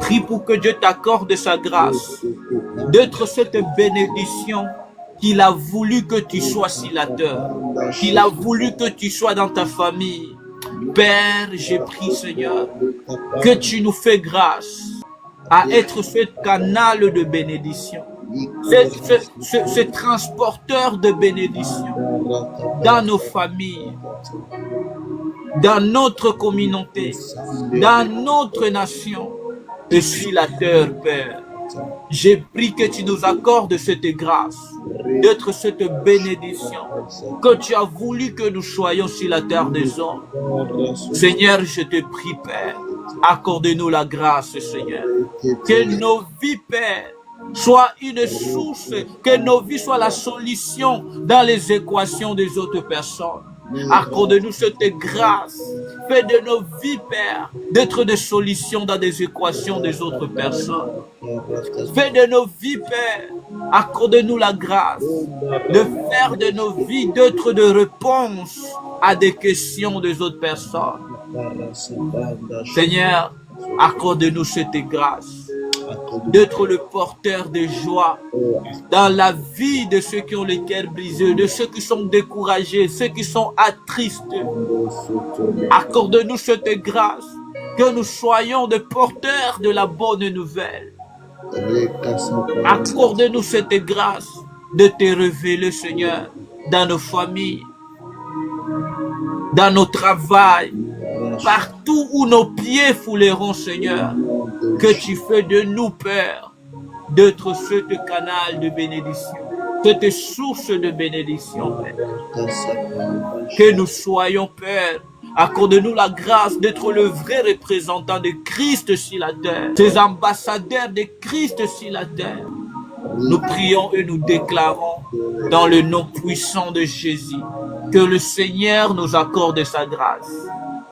Prie pour que Dieu t'accorde sa grâce, d'être cette bénédiction qu'il a voulu que tu sois sur la terre, qu'il a voulu que tu sois dans ta famille. Père, j'ai pris, Seigneur, que tu nous fais grâce à être ce canal de bénédiction, ce transporteur de bénédiction dans nos familles, dans notre communauté, dans notre nation et sur la terre, Père. J'ai pris que tu nous accordes cette grâce, d'être cette bénédiction que tu as voulu que nous soyons sur la terre des hommes. Seigneur, je te prie, Père, accorde-nous la grâce, Seigneur. Que nos vies, Père, soient une source, que nos vies soient la solution dans les équations des autres personnes. Accorde-nous cette grâce. Fais de nos vies, Père, d'être des solutions dans des équations des autres personnes. Fais de nos vies, Père, accorde-nous la grâce de faire de nos vies d'être de réponse à des questions des autres personnes. Seigneur, accorde-nous cette grâce d'être le porteur de joie dans la vie de ceux qui ont les cœurs brisés, de ceux qui sont découragés, ceux qui sont attristés. Accorde-nous cette grâce, que nous soyons des porteurs de la bonne nouvelle. Accorde-nous cette grâce de te révéler, Seigneur, dans nos familles, dans nos travails, partout où nos pieds fouleront, Seigneur, que tu fais de nous, Père, d'être ce canal de bénédiction, cette source de bénédiction, Père. Que nous soyons, Père, accorde-nous la grâce d'être le vrai représentant de Christ sur la terre, ces ambassadeurs de Christ sur la terre. Nous prions et nous déclarons dans le nom puissant de Jésus que le Seigneur nous accorde sa grâce.